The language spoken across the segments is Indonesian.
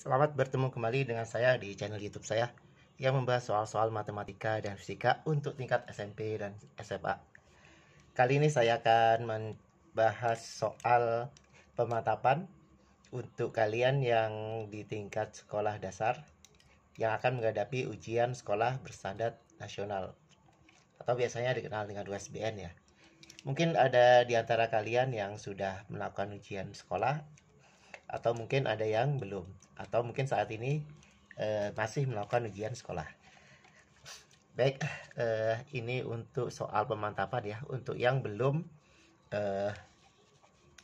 Selamat bertemu kembali dengan saya di channel YouTube saya yang membahas soal-soal matematika dan fisika untuk tingkat SMP dan SMA. Kali ini saya akan membahas soal pemantapan untuk kalian yang di tingkat sekolah dasar yang akan menghadapi ujian sekolah berstandar nasional atau biasanya dikenal dengan USBN ya. Mungkin ada di antara kalian yang sudah melakukan ujian sekolah atau mungkin ada yang belum, atau mungkin saat ini masih melakukan ujian sekolah. Baik, ini untuk soal pemantapan ya, untuk yang belum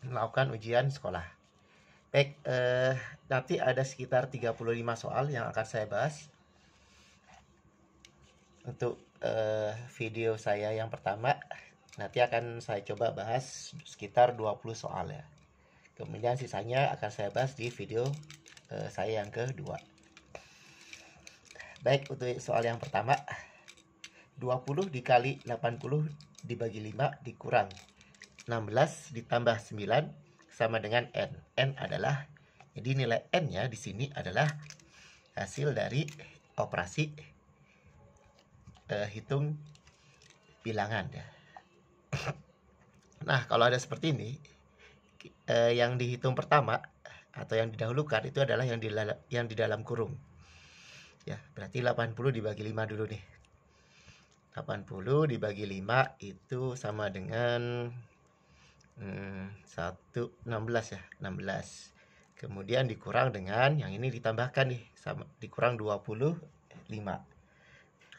melakukan ujian sekolah. Baik, nanti ada sekitar 35 soal yang akan saya bahas. Untuk video saya yang pertama, nanti akan saya coba bahas sekitar 20 soal ya. Kemudian sisanya akan saya bahas di video saya yang kedua. Baik, untuk soal yang pertama, 20 dikali 80 dibagi 5 dikurang 16 ditambah 9 sama dengan N. N adalah, jadi nilai N-nya di sini adalah hasil dari operasi hitung bilangan ya. Nah, kalau ada seperti ini, yang dihitung pertama atau yang didahulukan itu adalah yang di dalam kurung. Ya, berarti 80 dibagi 5 dulu nih. 80 dibagi 5 itu sama dengan 16 ya, 16. Kemudian dikurang dengan yang ini ditambahkan nih, sama dikurang 25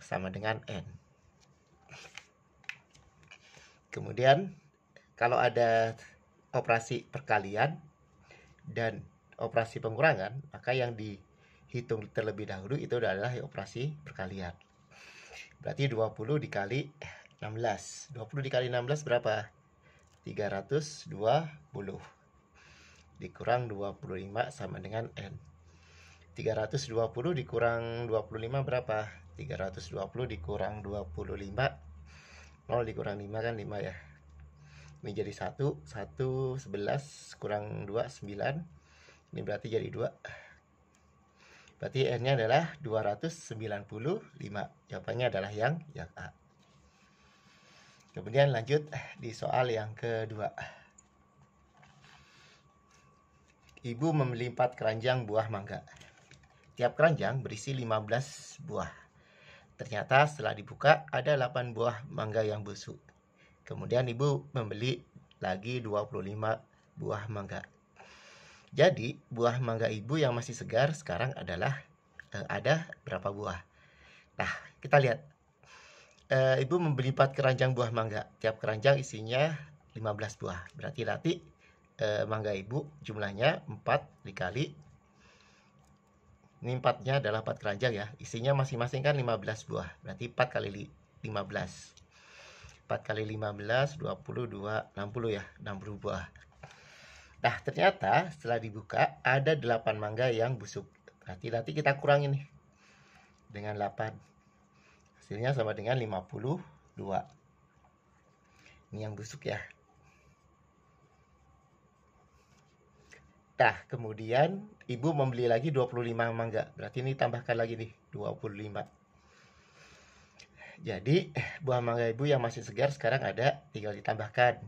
sama dengan N. Kemudian kalau ada operasi perkalian dan operasi pengurangan, maka yang dihitung terlebih dahulu itu adalah operasi perkalian. Berarti 20 dikali 16. 20 dikali 16 berapa? 320. Dikurang 25 sama dengan N. 320 dikurang 25 berapa? 320 dikurang 25. 0 dikurang 5 kan 5 ya. Ini jadi 1, 1, 11, kurang 2, 9. Ini berarti jadi 2. Berarti N-nya adalah 295. Jawabannya adalah yang A. Kemudian lanjut di soal yang kedua. Ibu membeli 4 keranjang buah mangga. Tiap keranjang berisi 15 buah. Ternyata setelah dibuka ada 8 buah mangga yang busuk. Kemudian ibu membeli lagi 25 buah mangga. Jadi buah mangga ibu yang masih segar sekarang adalah ada berapa buah? Nah, kita lihat. Ibu membeli 4 keranjang buah mangga. Tiap keranjang isinya 15 buah. Berarti nanti mangga ibu jumlahnya 4 dikali, ini 4-nya adalah 4 keranjang ya. Isinya masing-masing kan 15 buah. Berarti 4 kali 15. 4 kali 15, 22, 60 ya. 60 buah. Nah, ternyata setelah dibuka ada 8 mangga yang busuk. Berarti nanti kita kurangin nih dengan 8. Hasilnya sama dengan 52. Ini yang busuk ya. Nah, kemudian ibu membeli lagi 25 mangga. Berarti ini tambahkan lagi nih 25. Jadi buah mangga ibu yang masih segar sekarang ada, tinggal ditambahkan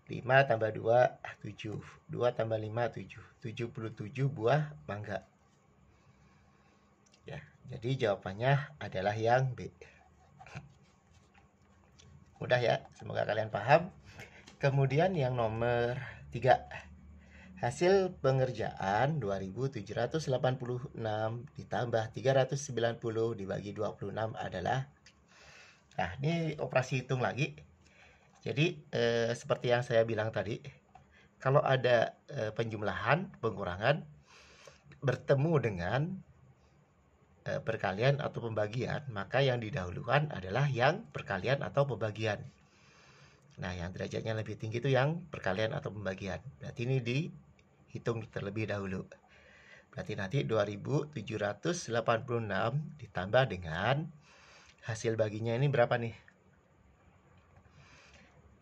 5 tambah 2, 7. 2 tambah 5, 7. 77 buah mangga. Ya, jadi jawabannya adalah yang B. Mudah ya, semoga kalian paham. Kemudian yang nomor 3. Hasil pengerjaan 2786 ditambah 390 dibagi 26 adalah, nah ini operasi hitung lagi. Jadi seperti yang saya bilang tadi, kalau ada penjumlahan, pengurangan bertemu dengan perkalian atau pembagian, maka yang didahulukan adalah yang perkalian atau pembagian. Nah, yang derajatnya lebih tinggi itu yang perkalian atau pembagian. Berarti ini dihitung terlebih dahulu. Berarti nanti 2786 ditambah dengan hasil baginya ini berapa nih?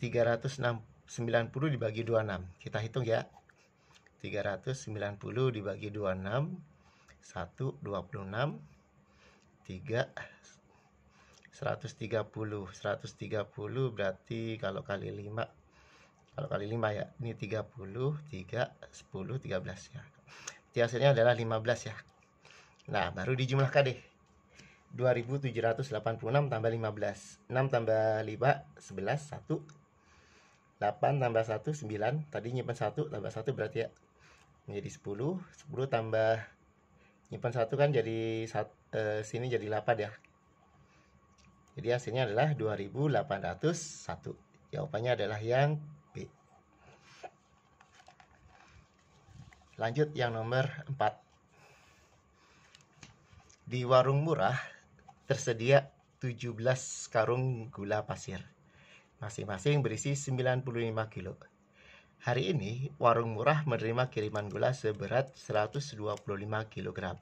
390 dibagi 26. Kita hitung ya. 390 dibagi 26 1, 26, 3, 130. 130 berarti kalau kali 5 ya, ini 30, 3, 10, 13 ya. Jadi hasilnya adalah 15 ya. Nah, baru dijumlahkan deh. 2786 tambah 15. 6 tambah 5, 11, 1. 8 tambah 1, 9. Tadi nyimpan 1, tambah 1 berarti ya. Menjadi 10. 10 tambah nyimpan 1 kan jadi sini jadi 8 ya. Jadi hasilnya adalah 2801. Jawabannya adalah yang B. Lanjut yang nomor 4. Di warung murah tersedia 17 karung gula pasir. Masing-masing berisi 95 kilo. Hari ini warung murah menerima kiriman gula seberat 125 kg.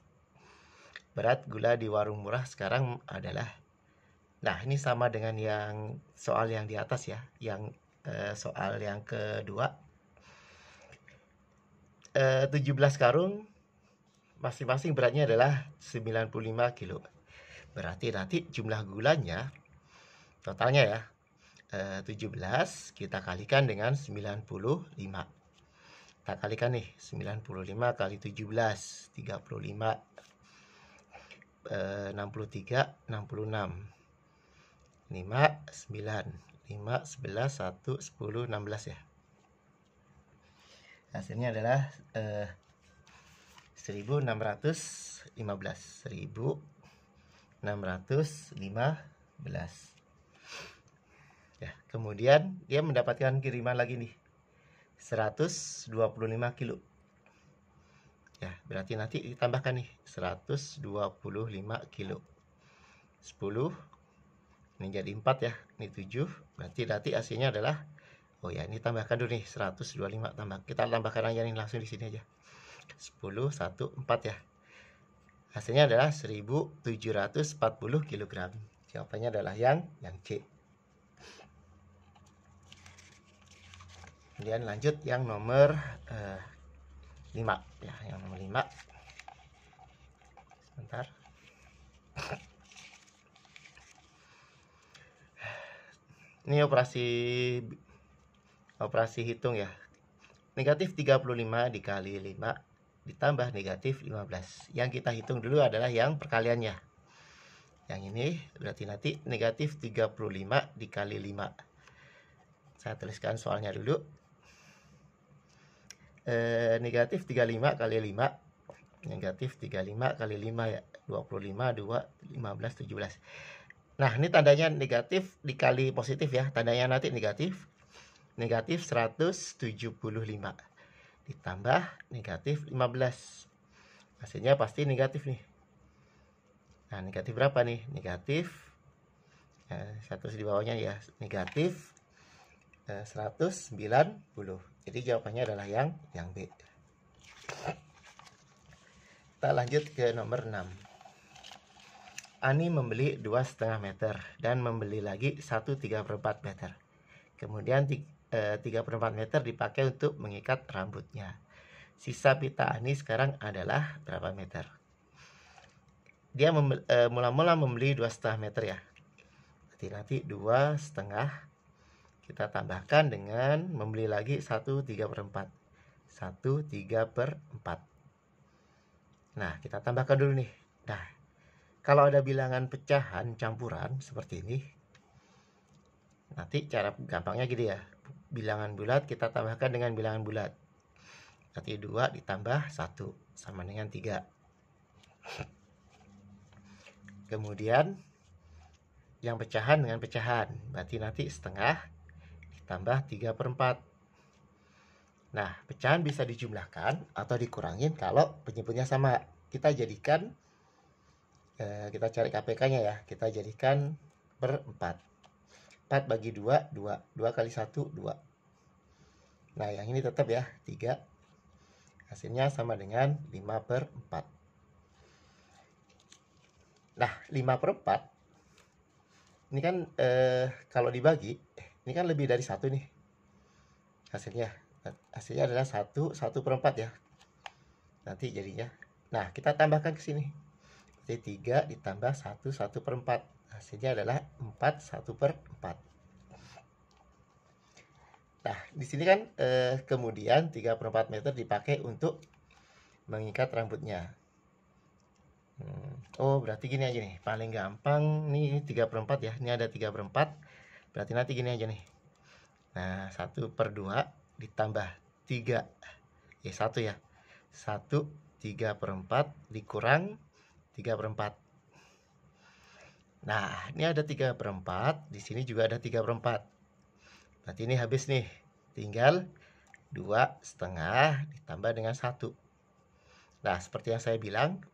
Berat gula di warung murah sekarang adalah, nah ini sama dengan yang soal yang di atas ya, yang soal yang kedua. 17 karung masing-masing beratnya adalah 95 kilo. Berarti nanti jumlah gulanya totalnya ya 17 kita kalikan dengan 95. Kita kalikan nih, 95 kali 17 35, 63, 66, 5, 9, 5, 11, 1, 10, 16 ya. Hasilnya adalah 1615. 1615 ya. Kemudian dia mendapatkan kiriman lagi nih 125 kilo ya, berarti nanti ditambahkan nih 125 kilo. 10 ini jadi 4 ya, ini 7, berarti nanti hasilnya adalah, oh ya ini tambahkan dulu nih 125 tambah, kita tambahkan aja nih langsung di sini aja 10, 1, 4 ya. Hasilnya adalah 1740 kg. Jawabannya adalah yang C. Kemudian lanjut yang nomor 5 ya, yang nomor 5. Sebentar. Ini operasi hitung ya. Negatif 35 dikali 5 ditambah negatif 15. Yang kita hitung dulu adalah yang perkaliannya. Yang ini berarti nanti negatif 35 dikali 5. Saya tuliskan soalnya dulu. Negatif 35 kali 5. Negatif 35 kali 5 ya. 25, 2, 15, 17. Nah, ini tandanya negatif dikali positif ya. Tandanya nanti negatif. Negatif 175 ditambah negatif 15. Hasilnya pasti negatif nih. Nah, negatif berapa nih? Negatif 100 di bawahnya ya. Negatif 190. Jadi jawabannya adalah yang B. Kita lanjut ke nomor 6. Ani membeli 2,5 meter dan membeli lagi 1/3/4 meter. Kemudian 3/4 meter dipakai untuk mengikat rambutnya. Sisa pita Ani sekarang adalah berapa meter? Dia mula-mula membeli 2,5 meter ya. Berarti nanti 2,5 kita tambahkan dengan membeli lagi 1/3/4. 1/3/4. Nah, kita tambahkan dulu nih. Nah, kalau ada bilangan pecahan campuran seperti ini, nanti cara gampangnya gini ya. Bilangan bulat kita tambahkan dengan bilangan bulat. Nanti 2 ditambah 1 sama dengan 3. Kemudian yang pecahan dengan pecahan, berarti nanti setengah ditambah 3/4. Nah, pecahan bisa dijumlahkan atau dikurangin kalau penyebutnya sama. Kita jadikan, kita cari KPK-nya ya. Kita jadikan per 4. 4 bagi 2, 2. 2 kali 1, 2. Nah, yang ini tetap ya, 3. Hasilnya sama dengan 5/4. Nah, 5/4. Ini kan kalau dibagi, ini kan lebih dari 1 nih. Hasilnya adalah 1/4 ya. Nanti jadinya Nah, kita tambahkan ke sini. Jadi 3 ditambah 1, 1/4. Hasilnya adalah 4, 1/4. Nah, di sini kan kemudian 3/4 meter dipakai untuk mengikat rambutnya. Oh, berarti gini aja nih. Paling gampang nih 3/4 ya. Ini ada 3/4. Berarti nanti gini aja nih. Nah, 1/2 ditambah 3. 1 ya. 1 3/4 dikurang 3/4. Nah, ini ada 3/4. Di sini juga ada 3/4. Berarti ini habis nih. Tinggal 2,5 ditambah dengan 1. Nah, seperti yang saya bilang,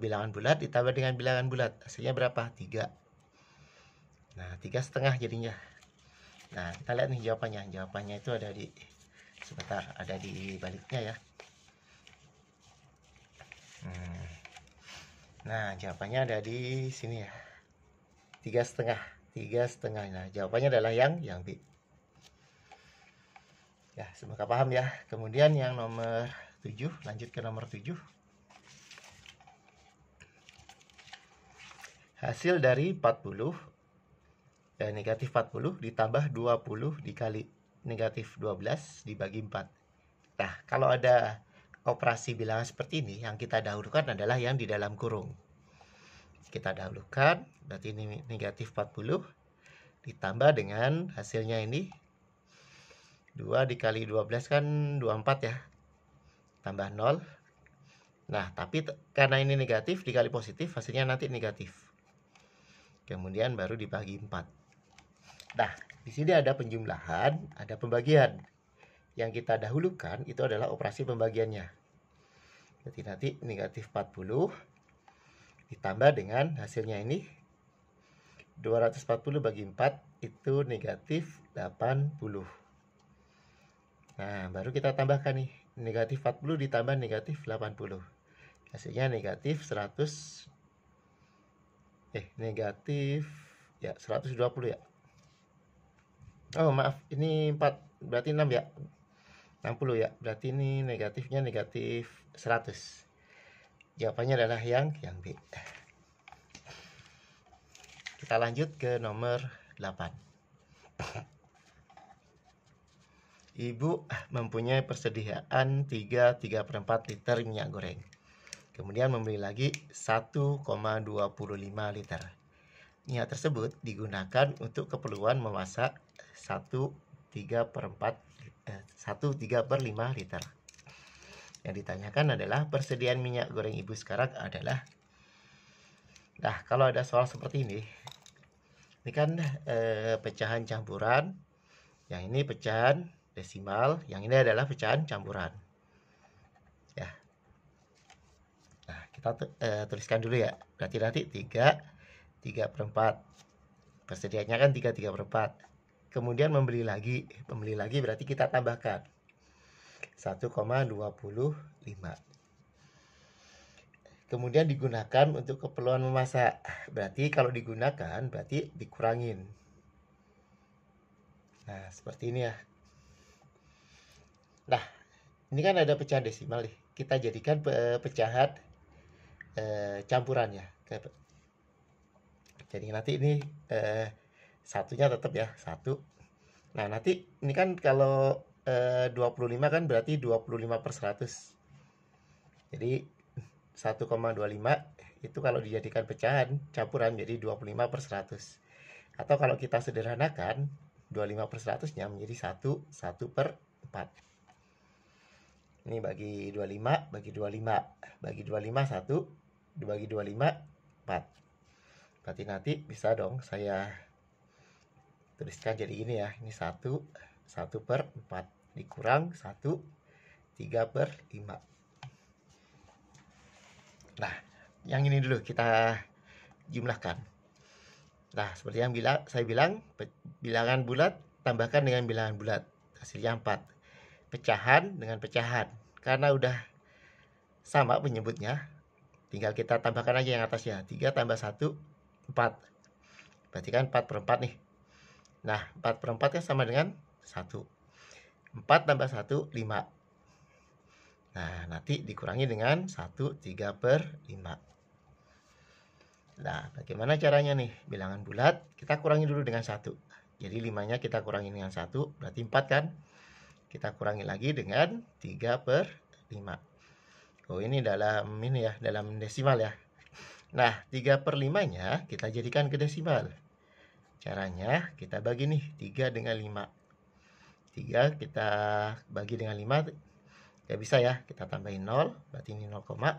bilangan bulat ditambah dengan bilangan bulat. Hasilnya berapa? 3. Nah, 3,5 jadinya. Nah, kita lihat nih jawabannya. Jawabannya itu ada di sebentar, ada di baliknya ya. Nah, jawabannya ada di sini ya. 3,5. 3,5. Nah, jawabannya adalah yang B. Ya, semoga paham ya. Kemudian yang nomor 7, lanjut ke nomor 7. Hasil dari 40 negatif 40 ditambah 20 dikali negatif 12 dibagi 4. Nah, kalau ada operasi bilangan seperti ini, yang kita dahulukan adalah yang di dalam kurung. Kita dahulukan, berarti ini negatif 40 ditambah dengan hasilnya ini 2 dikali 12 kan 24 ya, tambah 0. Nah, tapi karena ini negatif dikali positif, hasilnya nanti negatif. Kemudian baru dibagi 4. Nah, di sini ada penjumlahan, ada pembagian. Yang kita dahulukan itu adalah operasi pembagiannya. Jadi nanti negatif 40 ditambah dengan hasilnya ini 240 bagi 4 itu negatif 80. Nah, baru kita tambahkan nih, negatif 40 ditambah negatif 80. Hasilnya negatif 100. Negatif ya 120 ya. Oh, maaf, ini 4, berarti 6 ya. 60 ya. Berarti ini negatifnya negatif 100. Jawabannya adalah yang B. Kita lanjut ke nomor 8. Ibu mempunyai persediaan 3/4 liter minyak goreng. Kemudian membeli lagi 1,25 liter. Minyak tersebut digunakan untuk keperluan memasak 1/3 liter. Yang ditanyakan adalah persediaan minyak goreng ibu sekarang adalah. Nah, kalau ada soal seperti ini kan pecahan campuran. Yang ini pecahan desimal, yang ini adalah pecahan campuran. Ya. Nah, kita tuliskan dulu ya. Berarti nanti 3/4. Persediaannya kan 3/4. Kemudian membeli lagi berarti kita tambahkan 1,25. Kemudian digunakan untuk keperluan memasak. Berarti kalau digunakan berarti dikurangin. Nah, seperti ini ya. Nah, ini kan ada pecahan desimal nih. Kita jadikan pecahan campuran ya. Jadi nanti ini satunya tetap ya, 1. Nah, nanti ini kan kalau 25 kan berarti 25/100. Jadi 1,25 itu kalau dijadikan pecahan campuran jadi 25/100. Atau kalau kita sederhanakan 25/100-nya menjadi 1/4. Ini bagi 25, bagi 25, bagi 25 1, bagi 25 4. Berarti nanti bisa dong saya tuliskan jadi gini ya. Ini 1/4 dikurang 1 3/5. Nah, yang ini dulu kita jumlahkan. Nah, seperti yang saya bilang, bilangan bulat tambahkan dengan bilangan bulat. Hasilnya 4. Pecahan dengan pecahan. Karena udah sama penyebutnya, tinggal kita tambahkan aja yang atasnya. 3 tambah 1, 4. Berarti kan 4/4 nih. Nah, 4/4 kan sama dengan 1. 4 tambah 1, 5. Nah, nanti dikurangi dengan 1 3/5. Nah, bagaimana caranya nih? Bilangan bulat, kita kurangi dulu dengan 1. Jadi 5-nya kita kurangi dengan 1, berarti 4 kan? Kita kurangi lagi dengan 3/5. Oh, ini dalam desimal ya. Nah, 3/5-nya kita jadikan ke desimal. Caranya kita bagi nih 3 dengan 5. 3 kita bagi dengan 5, ya bisa ya, kita tambahin 0, berarti ini 0,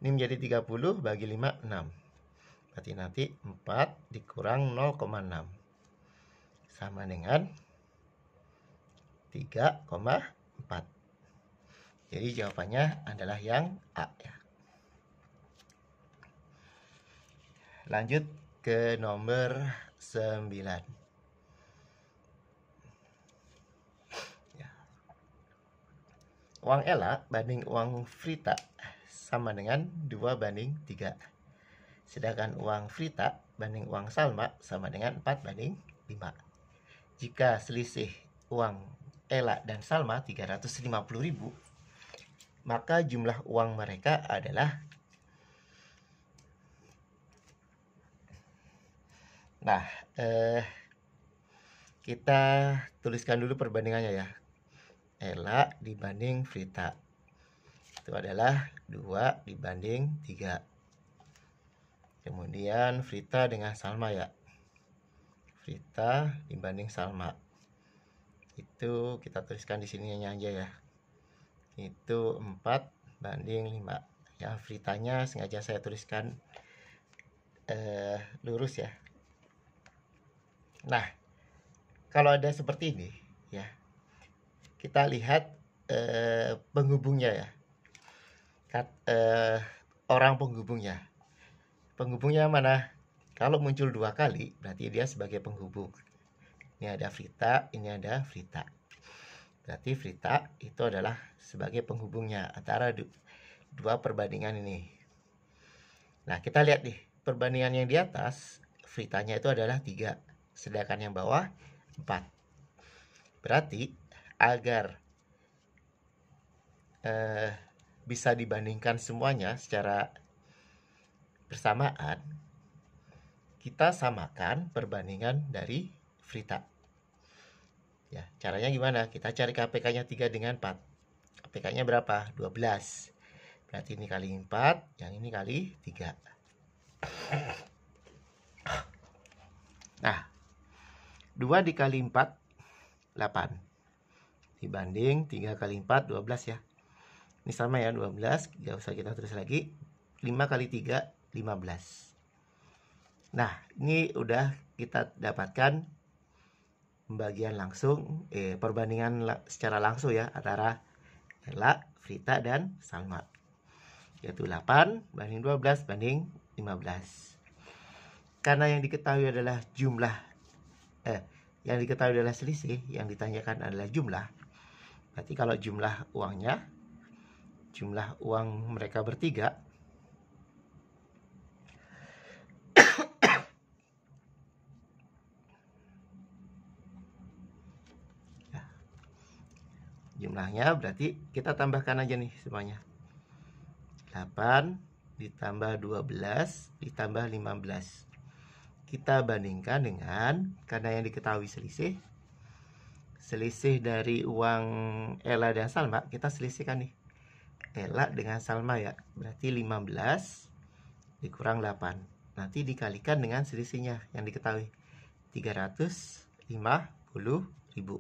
ini menjadi 30, bagi 5, 6. Berarti nanti 4 dikurang 0,6 sama dengan 3,4. Jadi jawabannya adalah yang A ya. Lanjut ke nomor 9. Uang Ella banding uang Frita sama dengan 2/3. Sedangkan uang Frita banding uang Salma sama dengan 4/5. Jika selisih uang Ella dan Salma 350.000, maka jumlah uang mereka adalah. Nah, kita tuliskan dulu perbandingannya ya. Ella dibanding Frita itu adalah 2/3. Kemudian Frita dengan Salma ya. Frita dibanding Salma itu kita tuliskan di sini aja ya. Itu 4/5. Ya, Fritanya sengaja saya tuliskan lurus ya. Nah, kalau ada seperti ini ya, kita lihat penghubungnya ya. Orang penghubungnya. Penghubungnya mana? Kalau muncul 2 kali, berarti dia sebagai penghubung. Ini ada Frita, ini ada Frita. Berarti Frita itu adalah sebagai penghubungnya antara 2 perbandingan ini. Nah, kita lihat nih, perbandingan yang di atas, Fritanya itu adalah 3. Sedangkan yang bawah 4. Berarti agar bisa dibandingkan semuanya secara bersamaan, kita samakan perbandingan dari Frita. Ya, caranya gimana? Kita cari KPK-nya 3 dengan 4. KPK-nya berapa? 12. Berarti ini kali 4, yang ini kali 3. Nah, 2 dikali 4, 8. Dibanding 3 kali 4, 12 ya. Ini sama ya, 12. Gak usah kita tulis lagi. 5 kali 3, 15. Nah, ini udah kita dapatkan pembagian langsung, perbandingan secara langsung ya antara Ella, Frita, dan Salma. Yaitu 8 banding 12 banding 15. Karena yang diketahui adalah yang diketahui adalah selisih, yang ditanyakan adalah jumlah. Berarti kalau jumlah uang mereka bertiga, jumlahnya berarti kita tambahkan aja nih semuanya. 8 ditambah 12 ditambah 15. Kita bandingkan dengan, karena yang diketahui selisih dari uang Ella dan Salma, kita selisihkan nih. Ella dengan Salma ya, berarti 15 dikurang 8. Nanti dikalikan dengan selisihnya yang diketahui, 350.000.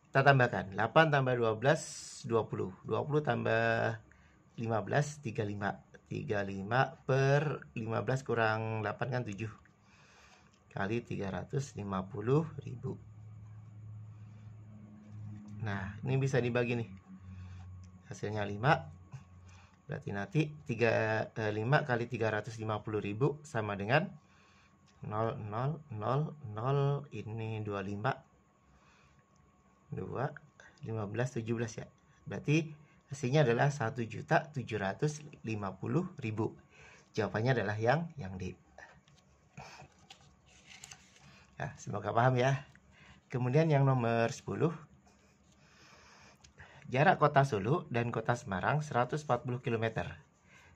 Kita tambahkan 8 tambah 12 20. 20 tambah 15 35. 35/15 kurang 8 kan 7. Kali 350.000. Nah, ini bisa dibagi nih. Hasilnya 5. Berarti nanti 5 kali 350.000 sama dengan 0, 0, 0, 0. Ini 25. 2, 15, 17 ya. Berarti hasilnya adalah 1.750.000. Jawabannya adalah yang D. Ya, semoga paham ya. Kemudian yang nomor 10. jarak kota Solo dan kota Semarang 140 km.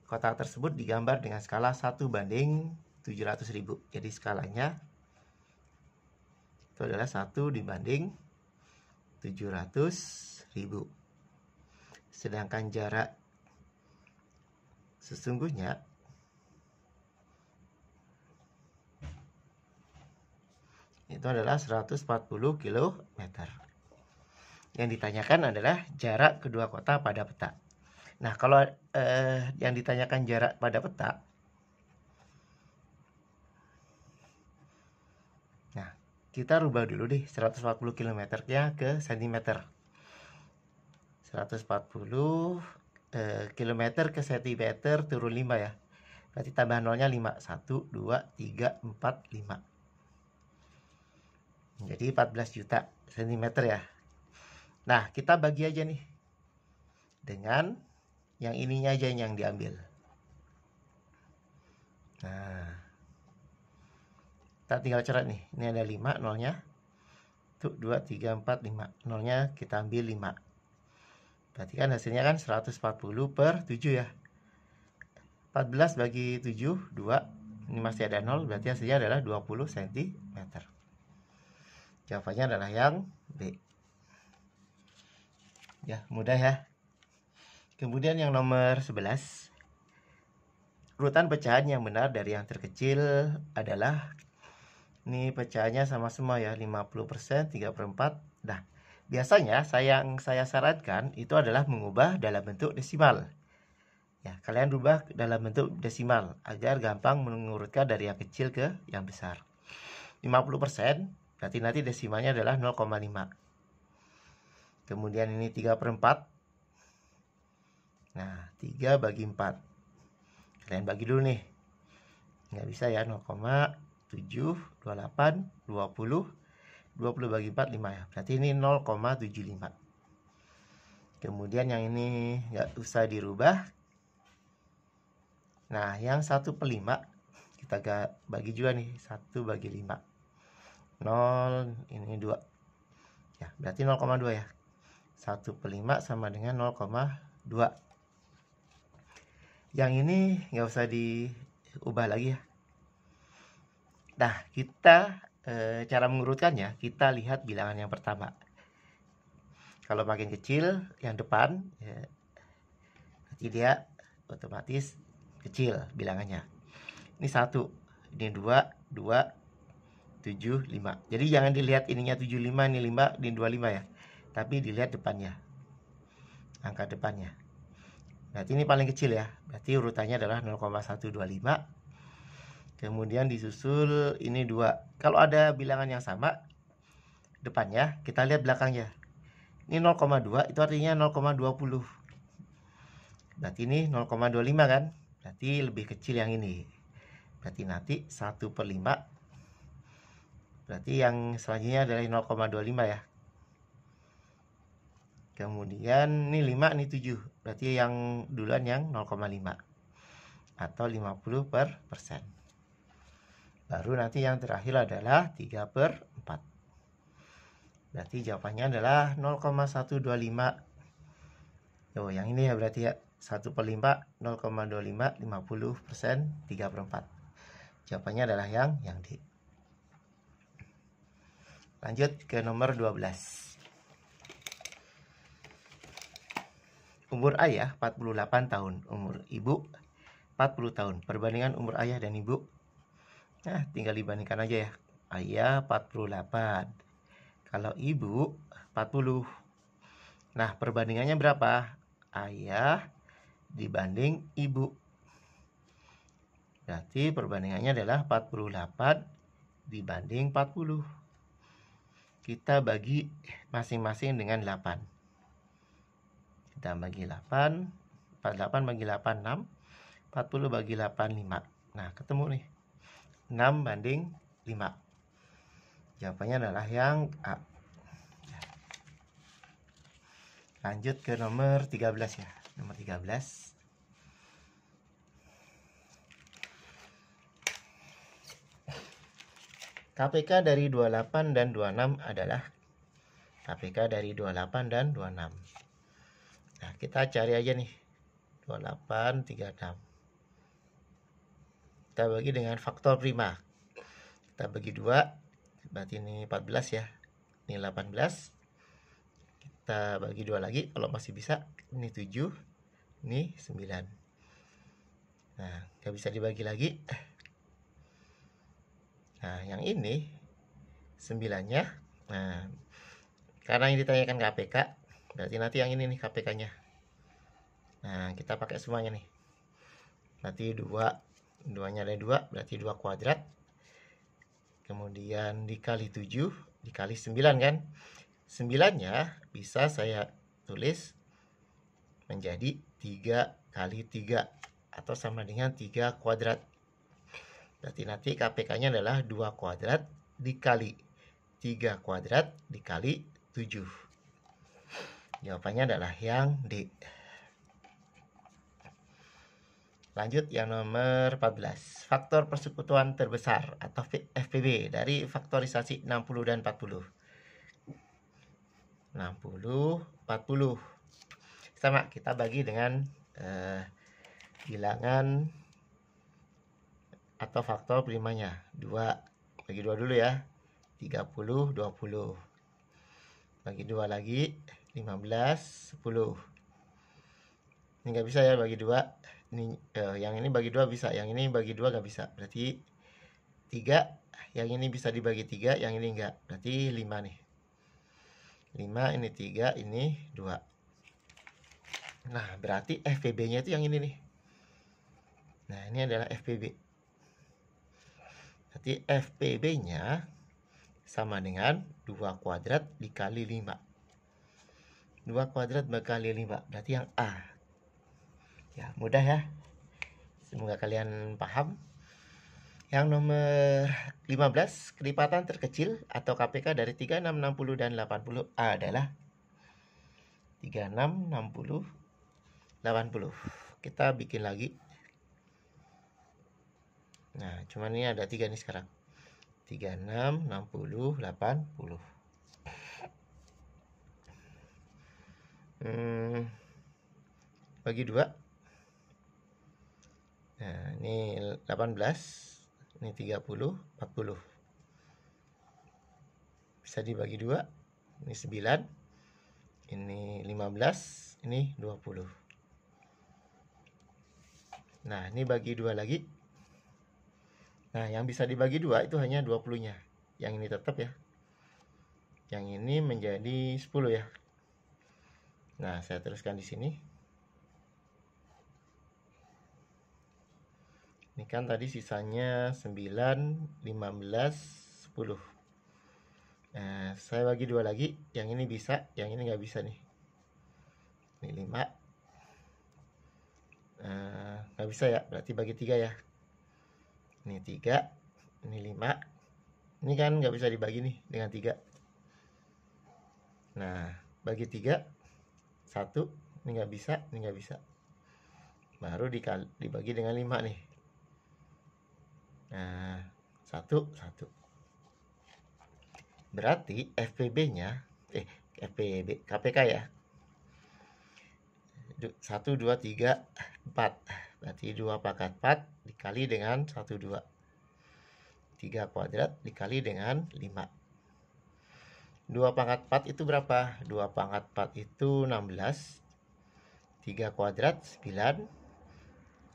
Kota tersebut digambar dengan skala 1/700.000. Jadi skalanya itu adalah 1/700.000. Sedangkan jarak sesungguhnya itu adalah 140 km. Yang ditanyakan adalah jarak kedua kota pada peta. Nah, kalau yang ditanyakan jarak pada peta, nah kita rubah dulu deh 140 km-nya ke cm. 140 km ke cm turun 5 ya. Berarti tambah nolnya 5. 1, 2, 3, 4, 5. Jadi 14 juta cm ya. Nah, kita bagi aja nih. Dengan yang ininya aja yang diambil. Nah, kita tinggal coret nih. Ini ada 5 nolnya. 1, 2, 3, 4, 5. Nolnya kita ambil 5. Berarti kan hasilnya kan 140/7 ya. 14 bagi 7, 2. Ini masih ada 0, berarti hasilnya adalah 20 cm. Jawabannya adalah yang B. Ya, mudah ya. Kemudian yang nomor 11. Urutan pecahan yang benar dari yang terkecil adalah, ini pecahannya sama semua ya, 50%, 3/4. Nah, biasanya yang saya sarankan itu adalah mengubah dalam bentuk desimal. Ya, kalian rubah dalam bentuk desimal agar gampang mengurutkan dari yang kecil ke yang besar. 50% berarti nanti desimalnya adalah 0,5. Kemudian ini 3/4. Nah, 3 bagi 4. Kalian bagi dulu nih. Nggak bisa ya, 0,7, 28, 20. 20 bagi 4, 5 ya. Berarti ini 0,75. Kemudian yang ini nggak usah dirubah. Nah, yang 1/5 kita bagi juga nih. 1 bagi 5. 0, ini 2. Ya, berarti 0,2 ya. 1/5 sama dengan 0,2. Yang ini nggak usah diubah lagi ya. Nah, kita cara mengurutkannya, kita lihat bilangan yang pertama. Kalau makin kecil yang depan, ya, berarti dia otomatis kecil bilangannya. Ini 1, ini 2, 2, 7, 5. Jadi jangan dilihat ininya 75, ini 5, ini 25 ya. Tapi dilihat depannya, angka depannya. Berarti ini paling kecil ya. Berarti urutannya adalah 0,125. Kemudian disusul ini 2. Kalau ada bilangan yang sama depannya, kita lihat belakangnya. Ini 0,2 itu artinya 0,20. Berarti ini 0,25 kan? Berarti lebih kecil yang ini. Berarti nanti 1/5. Berarti yang selanjutnya adalah 0,25 ya. Kemudian ini 5, ini 7. Berarti yang duluan yang 0,5 atau 50%. Baru nanti yang terakhir adalah 3/4. Berarti jawabannya adalah 0,125. Oh, yang ini ya berarti ya. 1/5, 0,25, 50%, 3/4. Jawabannya adalah yang D. Lanjut ke nomor 12. Umur ayah 48 tahun, umur ibu 40 tahun. Perbandingan umur ayah dan ibu, nah tinggal dibandingkan aja ya. Ayah 48, kalau ibu 40. Nah, perbandingannya berapa? Ayah dibanding ibu. Berarti perbandingannya adalah 48 dibanding 40. Kita bagi masing-masing dengan 8. Kita bagi 8. 48 bagi 8, 6. 40 bagi 8, 5. Nah, ketemu nih. 6 banding 5. Jawabannya adalah yang A. Lanjut ke nomor 13 ya. Nomor 13. KPK dari 28 dan 26 adalah KPK dari 28 dan 26. Nah, kita cari aja nih 28, 36. Kita bagi dengan faktor prima. Kita bagi 2, berarti ini 14 ya. Ini 18. Kita bagi 2 lagi kalau masih bisa. Ini 7, ini 9. Nah, nggak bisa dibagi lagi. Nah, yang ini 9-nya. Nah, karena ini ditanyakan KPK, berarti nanti yang ini nih KPK-nya. Nah, kita pakai semuanya nih. Nanti 2-nya ada 2, berarti 2 kuadrat. Kemudian dikali 7, dikali 9 kan. 9-nya bisa saya tulis menjadi 3 kali 3 atau sama dengan 3 kuadrat. Berarti nanti KPK-nya adalah 2 kuadrat dikali 3 kuadrat dikali 7. Jawabannya adalah yang D. Lanjut yang nomor 14. Faktor persekutuan terbesar atau FPB dari faktorisasi 60 dan 40. 60, 40. Sama, kita bagi dengan bilangan atau faktor primanya. 2. Bagi 2 dulu ya. 30, 20. Bagi 2 lagi, 15, 10. Ini nggak bisa ya bagi 2. Ini yang ini bagi 2 bisa, yang ini bagi 2 nggak bisa. Berarti 3, yang ini bisa dibagi 3, yang ini enggak. Berarti 5 nih. 5, ini 3, ini 2. Nah, berarti FPB-nya itu yang ini nih. Nah, ini adalah FPB. Berarti FPB-nya sama dengan 2 kuadrat dikali 5. 2 kuadrat dikali 5, berarti yang A. Ya, mudah ya. Semoga kalian paham. Yang nomor 15, kelipatan terkecil atau KPK dari 36, 60, dan 80 adalah 36, 60, 80. Kita bikin lagi. Nah, cuman ini ada 3 nih sekarang. 36, 60, 80. Bagi 2. Nah, ini 18, ini 30, 40. Bisa dibagi 2. Ini 9, ini 15, ini 20. Nah, ini bagi 2 lagi. Nah, yang bisa dibagi 2 itu hanya 20-nya. Yang ini tetap ya. Yang ini menjadi 10 ya. Nah, saya teruskan di sini. Ini kan tadi sisanya 9, 15, 10. Nah, saya bagi 2 lagi. Yang ini bisa, yang ini nggak bisa nih. Ini 5. Nggak bisa ya, berarti bagi 3 ya. Ini 3, ini 5. Ini kan nggak bisa dibagi nih dengan 3. Nah, bagi 3, 1. Ini nggak bisa, ini nggak bisa. Baru dibagi dengan 5 nih. Nah, 1, 1. Berarti FPB-nya, KPK ya. 1, 2, 3, 4. Berarti 2 pangkat 4 dikali dengan 1, 2. 3 kuadrat dikali dengan 5. 2 pangkat 4 itu berapa? 2 pangkat 4 itu 16. 3 kuadrat 9.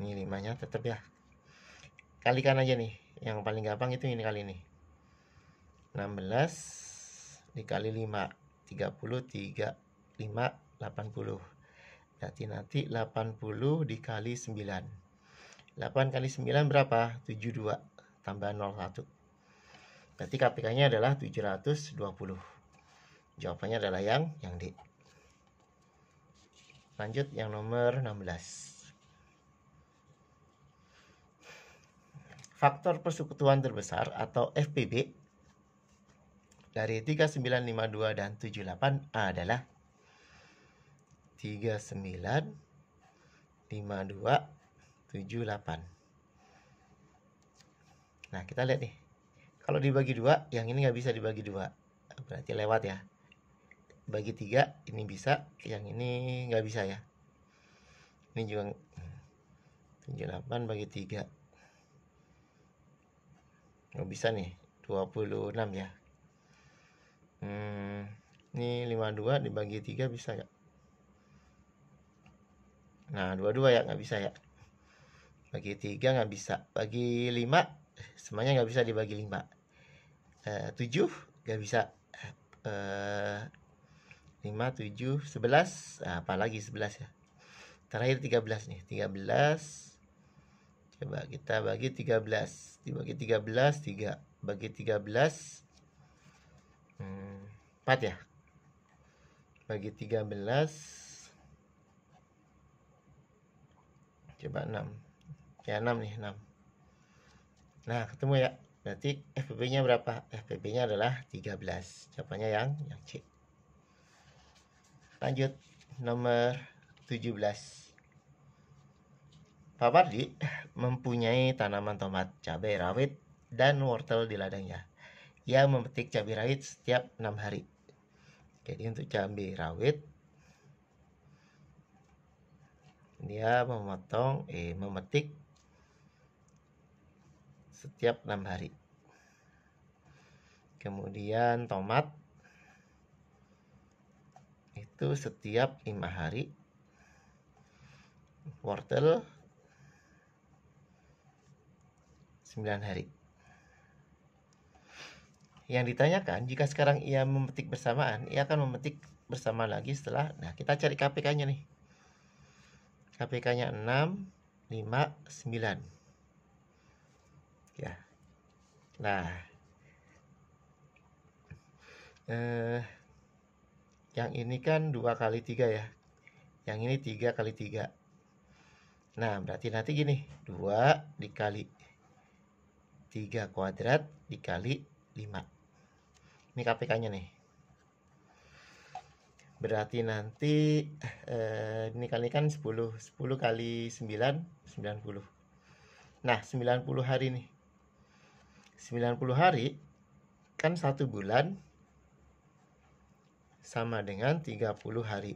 Ini 5-nya tetap ya. Kalikan aja nih. Yang paling gampang itu ini kali nih. 16 dikali 5. 33, 5, 80. Berarti nanti 80 dikali 9. 8 kali 9 berapa? 72. Tambah 01. Berarti KPK-nya adalah 720. Jawabannya adalah yang D. Lanjut yang nomor 16. Faktor persekutuan terbesar atau FPB dari 39, 52, dan 78 adalah 39, 52, 78. Nah, kita lihat nih. Kalau dibagi 2, yang ini nggak bisa dibagi 2. Berarti lewat ya. bagi 3 ini bisa, yang ini nggak bisa ya. Ini juga 78 bagi 3 nggak bisa nih, 26 ya. Ini 52 dibagi 3 bisa nggak? Nah 22 ya, nggak bisa ya. Bagi 3 nggak bisa. Bagi 5 semuanya nggak bisa dibagi 5. 7 nggak bisa. 5, 7, 11. Nah, apalagi 11 ya. Terakhir 13 nih. 13. Coba kita bagi 13. Dibagi 13, 3. Bagi 13. 4 ya. Bagi 13. Coba 6. Ya 6 nih, 6. Nah, ketemu ya. Berarti FPB-nya berapa? FPB-nya adalah 13. Jawabannya yang C. Lanjut, nomor 17. Pak Pardi mempunyai tanaman tomat, cabai rawit, dan wortel di ladangnya. Ia memetik cabai rawit setiap 6 hari. Jadi untuk cabai rawit, dia memetik setiap 6 hari. Kemudian tomat itu setiap 5 hari. Wortel 9 hari. Yang ditanyakan, jika sekarang ia memetik bersamaan, ia akan memetik bersama lagi setelah, nah kita cari KPK-nya nih. KPK-nya 6, 5, 9. Ya. Nah. Yang ini kan 2 kali 3 ya. Yang ini 3 kali 3. Nah, berarti nanti gini. 2 dikali 3 kuadrat dikali 5. Ini KPK-nya nih. Berarti nanti ini kali kan 10. 10 kali 9, 90. Nah, 90 hari nih. 90 hari kan 1 bulan sama dengan 30 hari.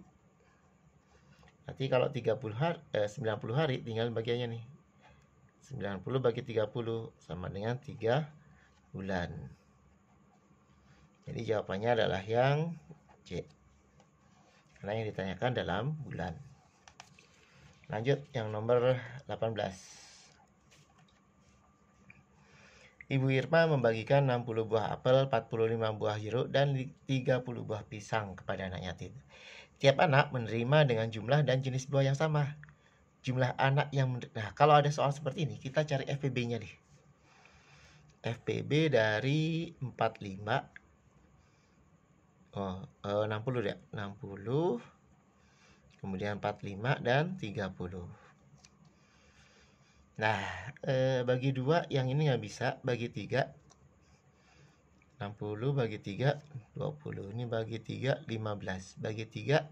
Nanti kalau 90 hari tinggal bagiannya nih. 90 bagi 30 sama dengan 3 bulan. Jadi jawabannya adalah yang C. Karena yang ditanyakan dalam bulan. Lanjut yang nomor 18. Ibu Irma membagikan 60 buah apel, 45 buah jeruk, dan 30 buah pisang kepada anak yatim. Tiap anak menerima dengan jumlah dan jenis buah yang sama. Jumlah anak yang nah, kalau ada soal seperti ini, kita cari FPB-nya nih. FPB dari 45 60 ya. 60 kemudian 45 dan 30. Nah, bagi 2 yang ini nggak bisa, bagi 3 60 bagi 3 20. Ini bagi 3 15, bagi 3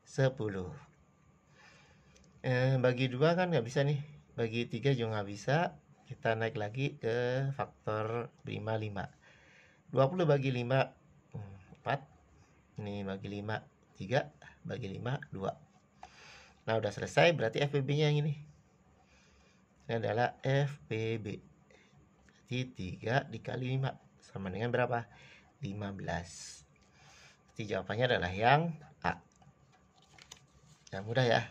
10. Bagi 2 kan nggak bisa nih. Bagi 3 juga nggak bisa. Kita naik lagi ke faktor 5. 20 bagi 5 4. Ini bagi 5 3, bagi 5 2. Nah, udah selesai, berarti FPB-nya yang ini. Ini adalah FPB. Berarti 3 dikali 5 sama dengan berapa? 15. Jadi jawabannya adalah yang A. Yang mudah ya.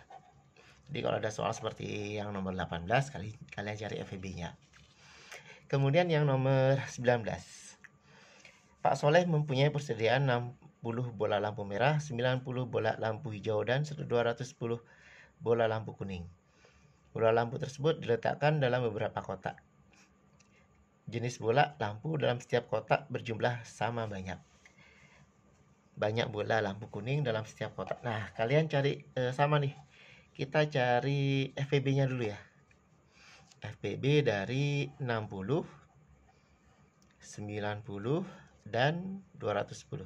Jadi kalau ada soal seperti yang nomor 18, kalian cari FPB-nya. Kemudian yang nomor 19. Pak Soleh mempunyai persediaan 60 bola lampu merah, 90 bola lampu hijau, dan 210 bola lampu kuning. Bola lampu tersebut diletakkan dalam beberapa kotak. Jenis bola lampu dalam setiap kotak berjumlah sama banyak. Banyak bola lampu kuning dalam setiap kotak. Nah, kalian cari sama nih. Kita cari FPB-nya dulu ya. FPB dari 60, 90, dan 210.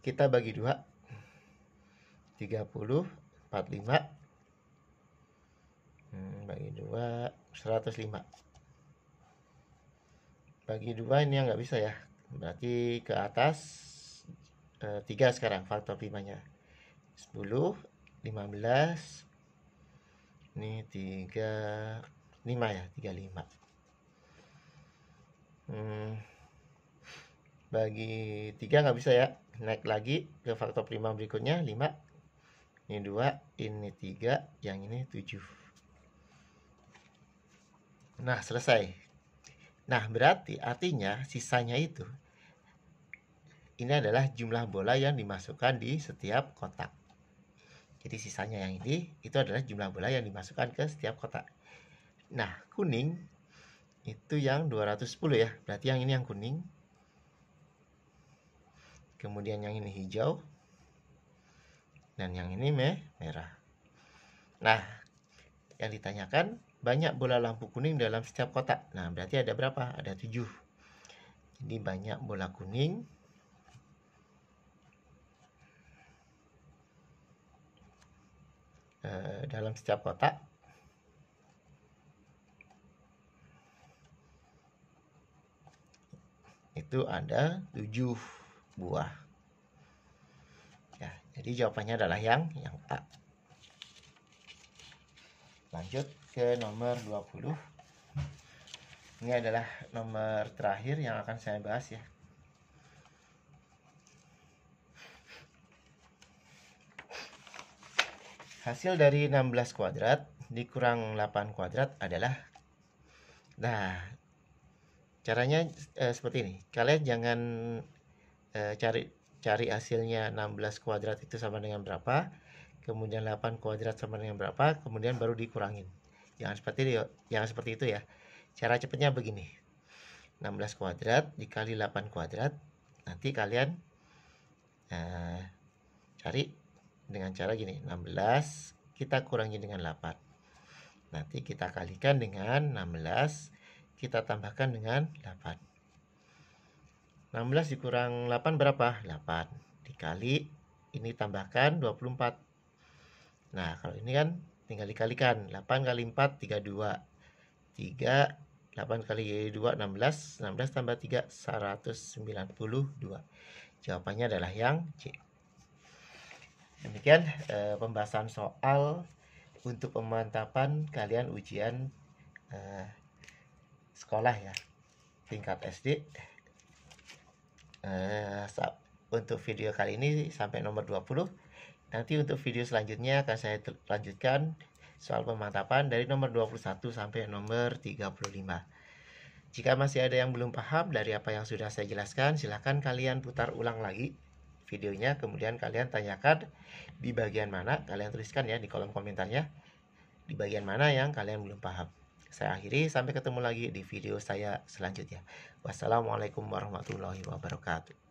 Kita bagi 2. 30, 45. Bagi 2, 105. Bagi 2 ini yang nggak bisa ya. Berarti ke atas 3 sekarang faktor primanya. 10, 15. Ini 35 ya, 35. Bagi 3 nggak bisa ya. Naik lagi ke faktor prima berikutnya 5. Ini 2, ini 3, yang ini 7. Nah, selesai. Nah, berarti artinya sisanya itu ini adalah jumlah bola yang dimasukkan di setiap kotak. Jadi sisanya yang ini itu adalah jumlah bola yang dimasukkan ke setiap kotak. Nah, kuning itu yang 210 ya. Berarti yang ini yang kuning. Kemudian yang ini hijau. Dan yang ini merah. Nah, yang ditanyakan banyak bola lampu kuning dalam setiap kotak. Nah, berarti ada berapa? Ada 7. Jadi banyak bola kuning dalam setiap kotak itu ada 7 buah. Ya, jadi jawabannya adalah yang A. Lanjut ke nomor 20. Ini adalah nomor terakhir yang akan saya bahas ya. Hasil dari 16 kuadrat dikurang 8 kuadrat adalah, nah, caranya seperti ini. Kalian jangan cari hasilnya 16 kuadrat itu sama dengan berapa, kemudian 8 kuadrat sama dengan berapa, kemudian baru dikurangin. Jangan seperti itu ya. Cara cepatnya begini. 16 kuadrat dikali 8 kuadrat. Nanti kalian cari dengan cara gini. 16 kita kurangi dengan 8. Nanti kita kalikan dengan 16. Kita tambahkan dengan 8. 16 dikurang 8 berapa? 8. Dikali, ini tambahkan 24. Nah, kalau ini kan tinggal dikalikan. 8 kali 4, 32. 3, 8 kali 2, 16. 16 tambah 3, 192. Jawabannya adalah yang C. Demikian pembahasan soal untuk pemantapan kalian ujian sekolah ya, tingkat SD. Untuk video kali ini sampai nomor 20. Nanti untuk video selanjutnya akan saya lanjutkan soal pemantapan dari nomor 21 sampai nomor 35. Jika masih ada yang belum paham dari apa yang sudah saya jelaskan, silahkan kalian putar ulang lagi videonya, kemudian kalian tanyakan di bagian mana, kalian tuliskan ya di kolom komentarnya di bagian mana yang kalian belum paham. Saya akhiri, sampai ketemu lagi di video saya selanjutnya. Wassalamualaikum warahmatullahi wabarakatuh.